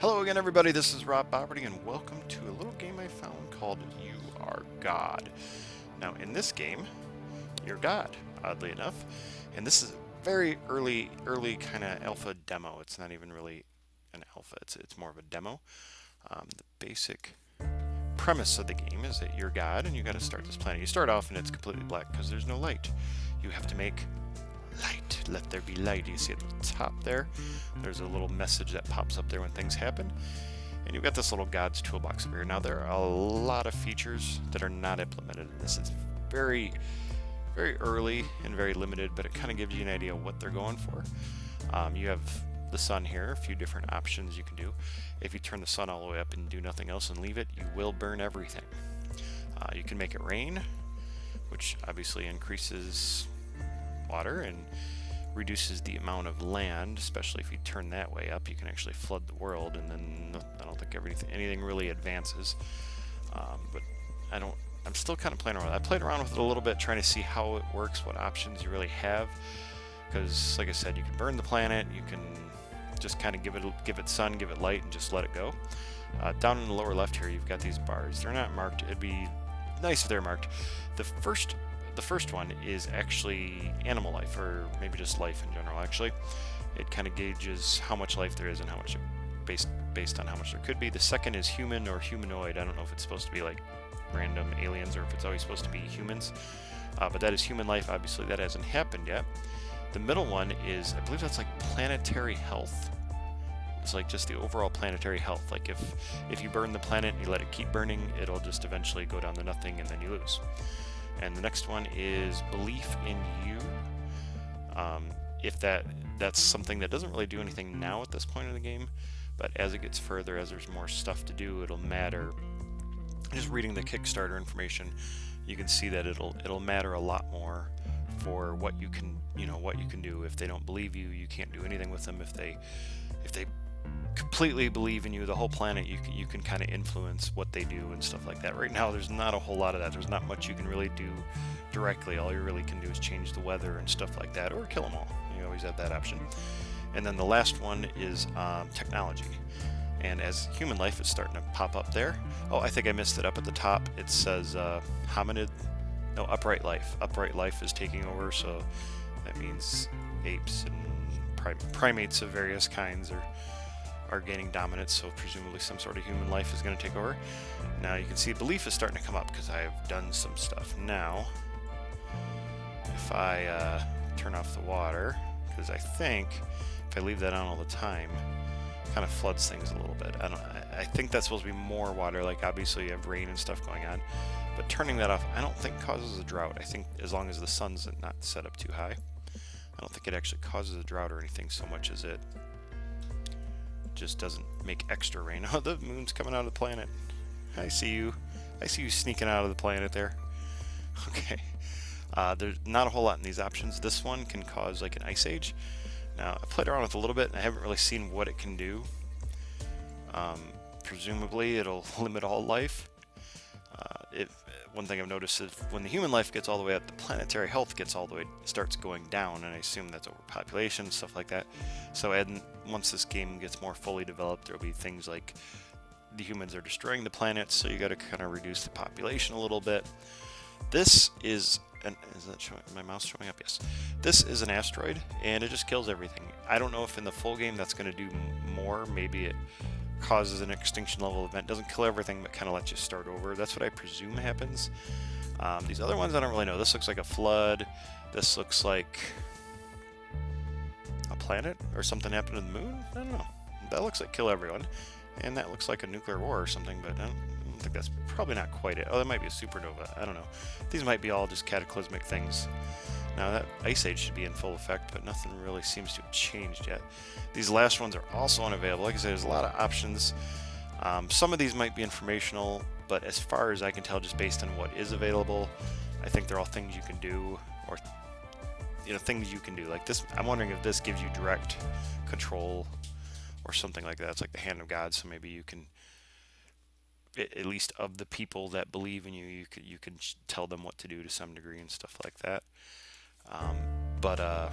Hello again, everybody. This is Rob Boberty, and welcome to a little game I found called You Are God. Now, in this game, you're God, oddly enough, and this is a very early kind of alpha demo. It's not even really an alpha; it's more of a demo. The basic premise of the game is that you're God, and you got to start this planet. You start off, and it's completely black because there's no light. You have to make light. Let there be light. You see at the top there, there's a little message that pops up there when things happen. And you've got this little God's Toolbox over here. Now, there are a lot of features that are not implemented in this. It's very, very early and very limited, but it kind of gives you an idea of what they're going for. You have the sun here, a few different options you can do. If you turn the sun all the way up and do nothing else and leave it, you will burn everything. You can make it rain, which obviously increases water and reduces the amount of land, especially if you turn that way up. You can actually flood the world, and then I don't think anything really advances. But I'm still kind of playing around with it. I played around with it a little bit, trying to see how it works, what options you really have. Because, like I said, you can burn the planet, you can just kind of give it sun, give it light, and just let it go. Down in the lower left here, you've got these bars. They're not marked. It'd be nice if they're marked. The first one is actually animal life, or maybe just life in general. Actually, it kind of gauges how much life there is and how much based on how much there could be. The second is human or humanoid. I don't know if it's supposed to be like random aliens or if it's always supposed to be humans, but that is human life. Obviously, that hasn't happened yet. The middle one is, I believe that's like planetary health. It's like just the overall planetary health. Like if you burn the planet and you let it keep burning, it'll just eventually go down to nothing and then you lose. And the next one is belief in you. If that's something that doesn't really do anything now at this point in the game, but as it gets further, as there's more stuff to do, it'll matter. Just reading the Kickstarter information, you can see that it'll matter a lot more for what you can do. If they don't believe you, you can't do anything with them. If they completely believe in you, the whole planet, you can kind of influence what they do and stuff like that. Right now, there's not a whole lot of that. There's not much you can really do directly. All you really can do is change the weather and stuff like that, or kill them all. You always have that option. And then the last one is technology. And as human life is starting to pop up there. Oh, I think I missed it up at the top. It says upright life. Upright life is taking over, so that means apes and primates of various kinds are gaining dominance, so presumably some sort of human life is going to take over. Now you can see belief is starting to come up because I have done some stuff. Now, if I turn off the water, because I think if I leave that on all the time, it kind of floods things a little bit. I think that's supposed to be more water, like obviously you have rain and stuff going on, but turning that off I don't think causes a drought. I think as long as the sun's not set up too high, I don't think it actually causes a drought or anything so much as it just doesn't make extra rain. Oh, the moon's coming out of the planet. I see you sneaking out of the planet there. Okay. There's not a whole lot in these options. This one can cause like an ice age. Now, I played around with it a little bit and I haven't really seen what it can do. Presumably it'll limit all life. One thing I've noticed is when the human life gets all the way up, the planetary health starts going down, and I assume that's overpopulation, stuff like that. So once this game gets more fully developed, there'll be things like the humans are destroying the planet, so you got to kind of reduce the population a little bit. This is that showing? My mouse showing up? Yes. This is an asteroid, and it just kills everything. I don't know if in the full game that's going to do more. Maybe it causes an extinction level event. Doesn't kill everything, but kind of lets you start over. That's what I presume happens. These other ones I don't really know. This looks like a flood. This looks like a planet or something happened to the moon. I don't know. That looks like kill everyone, and that looks like a nuclear war or something, but I don't think that's probably not quite it. Oh, that might be a supernova. I don't know. These might be all just cataclysmic things. Now that ice age should be in full effect, but nothing really seems to have changed yet. These last ones are also unavailable. Like I said, there's a lot of options. Some of these might be informational, but as far as I can tell, just based on what is available, I think they're all things you can do, or things you can do. Like this, I'm wondering if this gives you direct control or something like that. It's like the hand of God, so maybe you can, at least of the people that believe in you, you can tell them what to do to some degree and stuff like that. But I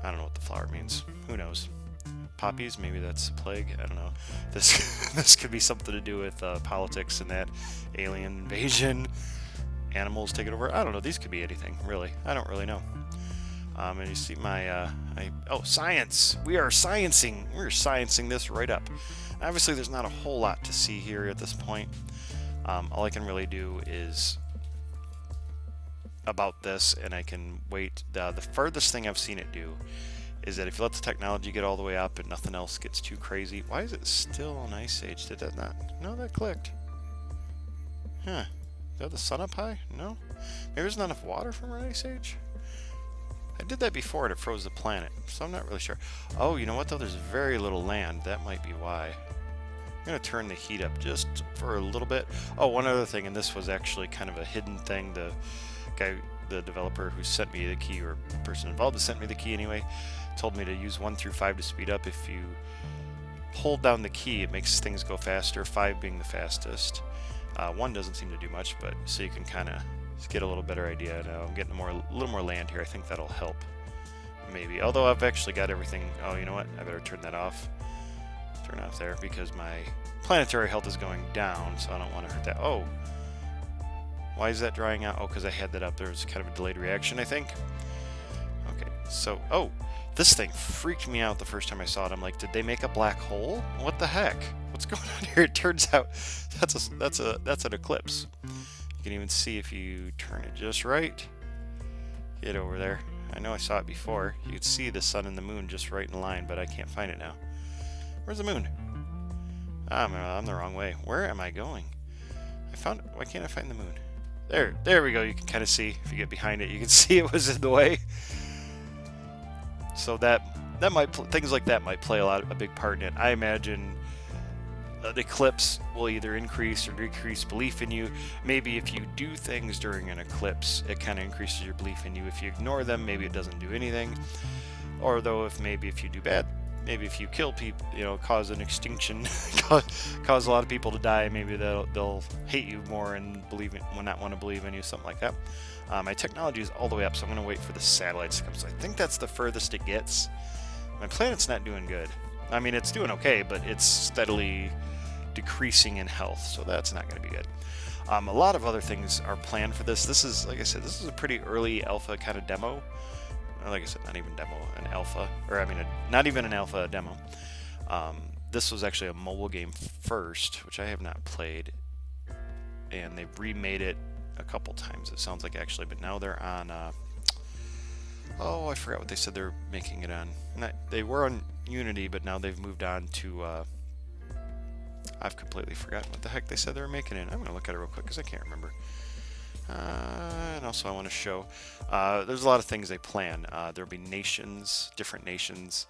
don't know what the flower means. Who knows? poppies. Maybe that's a plague. I don't know. This this could be something to do with politics and that alien invasion. Animals taking over. I don't know. These could be anything, really. I don't really know. And you see my, science. We're sciencing this right up. Obviously, there's not a whole lot to see here at this point. All I can really do is about this, and I can wait. The furthest thing I've seen it do is that if you let the technology get all the way up and nothing else gets too crazy. Why is it still an ice age? Did that not? No, that clicked. Huh. Is that the sun up high? No? Maybe there's not enough water from an ice age? I did that before and it froze the planet, so I'm not really sure. Oh, you know what though? There's very little land. That might be why. I'm going to turn the heat up just for a little bit. Oh, one other thing, and this was actually kind of a hidden thing. The developer who sent me the key, or person involved that sent me the key anyway, told me to use 1 through 5 to speed up. If you hold down the key, it makes things go faster, 5 being the fastest. 1 doesn't seem to do much, but so you can kind of get a little better idea. Now I'm getting a little more land here. I think that'll help. Maybe. Although I've actually got everything. Oh, you know what? I better turn that off. Turn off there because my planetary health is going down, so I don't want to hurt that. Oh. Why is that drying out? Oh, because I had that up. There's kind of a delayed reaction, I think. Okay, so, oh, this thing freaked me out the first time I saw it. I'm like, did they make a black hole? What the heck? What's going on here? It turns out that's an eclipse. You can even see if you turn it just right. Get over there. I know I saw it before. You could see the sun and the moon just right in line, but I can't find it now. Where's the moon? I'm the wrong way. Where am I going? I found it. Why can't I find the moon? There we go. You can kind of see if you get behind it. You can see it was in the way. So that might things like that might play a big part in it. I imagine an eclipse will either increase or decrease belief in you. Maybe if you do things during an eclipse, it kind of increases your belief in you. If you ignore them, maybe it doesn't do anything. Or though, if you do bad, maybe if you kill people, cause an extinction, cause a lot of people to die, maybe they'll hate you more and will not want to believe in you, something like that. My technology is all the way up, so I'm going to wait for the satellites to come. So I think that's the furthest it gets. My planet's not doing good. I mean, it's doing okay, but it's steadily decreasing in health, so that's not going to be good. A lot of other things are planned for this. This is, like I said, this is a pretty early alpha kind of demo. Like I said, not even demo, an alpha, not even an alpha, a demo. This was actually a mobile game first, which I have not played, and they've remade it a couple times, it sounds like, actually, but now they're on, I forgot what they said they're making it on. They were on Unity, but now they've moved on to, I've completely forgotten what the heck they said they were making it. I'm going to look at it real quick because I can't remember. And also I want to show, there's a lot of things they plan. There'll be different nations.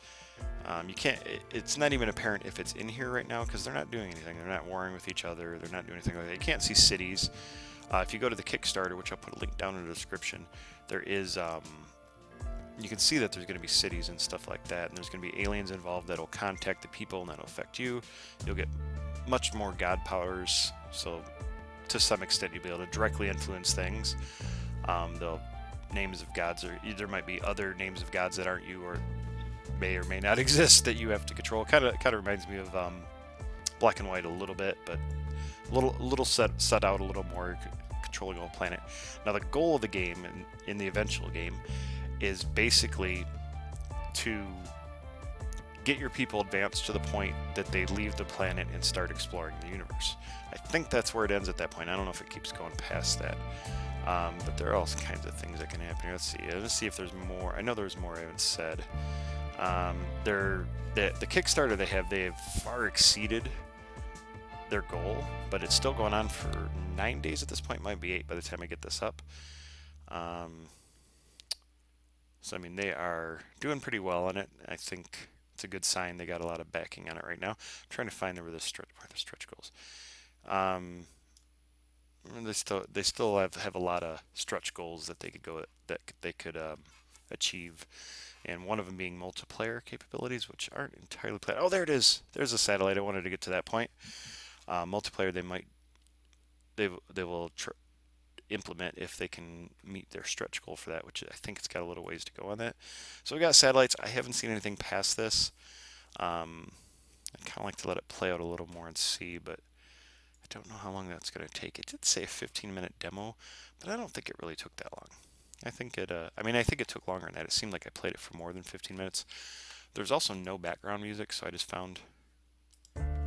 It's not even apparent if it's in here right now because they're not doing anything. They're not warring with each other. They're not doing anything like that. You can't see cities. If you go to the Kickstarter, which I'll put a link down in the description, there is, you can see that there's going to be cities and stuff like that, and there's going to be aliens involved that'll contact the people and that'll affect you. You'll get much more god powers, so to some extent you'll be able to directly influence things. The names of gods, or there might be other names of gods that aren't you or may not exist that you have to control. Kind of reminds me of Black and White a little bit, but a little set out a little more, controlling a whole planet. Now the goal of the game in the eventual game is basically to get your people advanced to the point that they leave the planet and start exploring the universe. I think that's where it ends at that point. I don't know if it keeps going past that. But there are all kinds of things that can happen here. Let's see if there's more. I know there's more I haven't said. The Kickstarter they have far exceeded their goal, but it's still going on for 9 days at this point. Might be 8 by the time I get this up. So I mean, they are doing pretty well on it. I think it's a good sign. They got a lot of backing on it right now. I'm trying to find where the stretch goals. They still have a lot of stretch goals that they could achieve, and one of them being multiplayer capabilities, which aren't entirely planned. Oh, there it is. There's a satellite. I wanted to get to that point. Multiplayer, they will implement if they can meet their stretch goal for that, which I think it's got a little ways to go on that. So we got satellites. I haven't seen anything past this. I'd kind of like to let it play out a little more and see, but I don't know how long that's going to take. It did say a 15-minute demo, but I don't think it really took that long. I think I think it took longer than that. It seemed like I played it for more than 15 minutes. There's also no background music, so I just found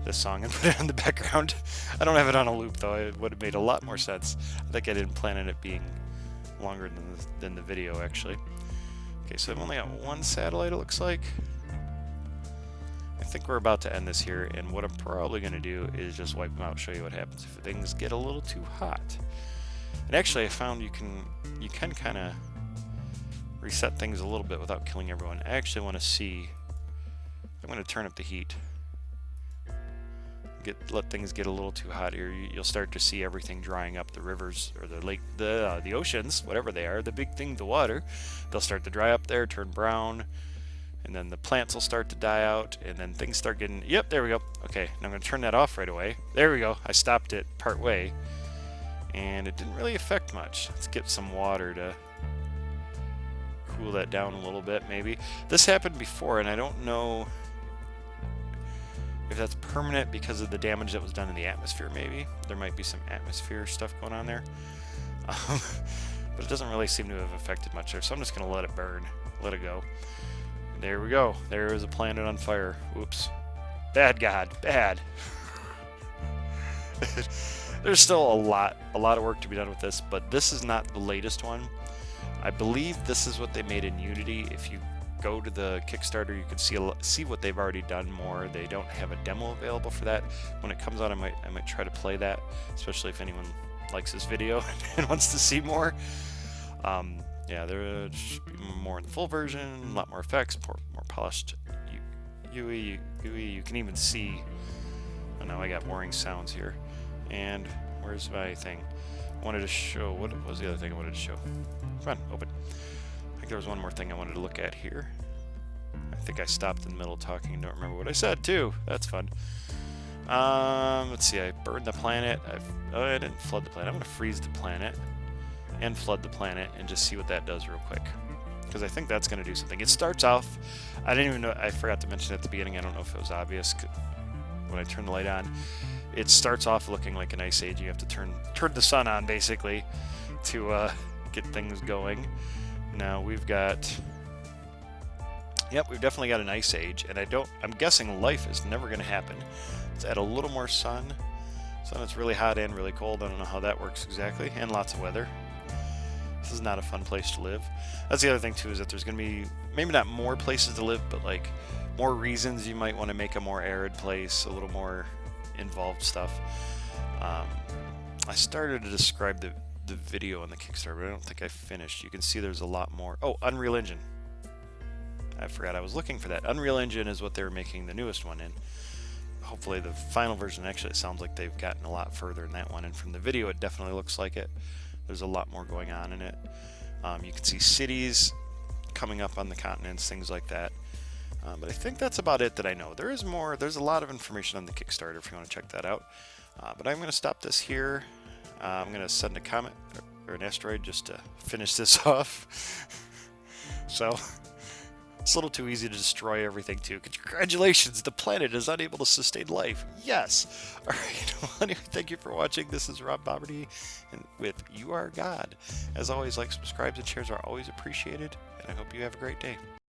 this song and put it on the background. I don't have it on a loop, though. It would have made a lot more sense. I think I didn't plan on it being longer than the video, actually. Okay, so I've only got one satellite, it looks like. I think we're about to end this here, and what I'm probably going to do is just wipe them out, show you what happens if things get a little too hot. And actually, I found you can kind of reset things a little bit without killing everyone. I actually want to see. I'm going to turn up the heat. Let things get a little too hot here. You'll start to see everything drying up. The rivers or the lake, the oceans, whatever they are, the big thing, the water. They'll start to dry up there, turn brown. And then the plants will start to die out, and then things start getting... Yep, there we go. Okay, now I'm going to turn that off right away. There we go. I stopped it part way, and it didn't really affect much. Let's get some water to cool that down a little bit, maybe. This happened before, and I don't know if that's permanent because of the damage that was done in the atmosphere, maybe. There might be some atmosphere stuff going on there. But it doesn't really seem to have affected much there, so I'm just going to let it burn, let it go. There we go. There is a planet on fire. Whoops. Bad God. Bad. There's still a lot of work to be done with this, but this is not the latest one. I believe this is what they made in Unity. If you go to the Kickstarter, you can see what they've already done more. They don't have a demo available for that. When it comes out, I might try to play that, especially if anyone likes this video and wants to see more. Yeah, there should be more in the full version, a lot more effects, more polished UI. You can even see. Oh, now I got boring sounds here. And where's my thing? I wanted to show. What was the other thing I wanted to show? Come on, open. I think there was one more thing I wanted to look at here. I think I stopped in the middle of talking and don't remember what I said too. That's fun. Let's see. I burned the planet. I didn't flood the planet. I'm gonna freeze the planet and flood the planet and just see what that does real quick, because I think that's going to do something. It starts off, I didn't even know, I forgot to mention at the beginning, I don't know if it was obvious when I turned the light on. It starts off looking like an ice age. You have to turn the sun on basically to get things going. Now we've got, yep, we've definitely got an ice age, and I'm guessing life is never going to happen. Let's add a little more sun. So it's really hot and really cold. I don't know how that works exactly, and lots of weather. This is not a fun place to live. That's the other thing too, is that there's going to be maybe not more places to live, but like more reasons you might want to make a more arid place, a little more involved stuff. I started to describe the video on the Kickstarter, but I don't think I finished. You can see there's a lot more. Oh, Unreal Engine. I forgot I was looking for that. Unreal Engine is what they were making the newest one in. Hopefully the final version, actually it sounds like they've gotten a lot further in that one, and from the video it definitely looks like it. There's a lot more going on in it. You can see cities coming up on the continents, things like that. But I think that's about it that I know. There is more. There's a lot of information on the Kickstarter if you want to check that out. But I'm going to stop this here. I'm going to send a comet or an asteroid just to finish this off. So it's a little too easy to destroy everything too. Congratulations, the planet is unable to sustain life. Yes. All right. Well, anyway, thank you for watching. This is Rob Boberty, and with You Are God. As always, like, subscribes, and shares are always appreciated. And I hope you have a great day.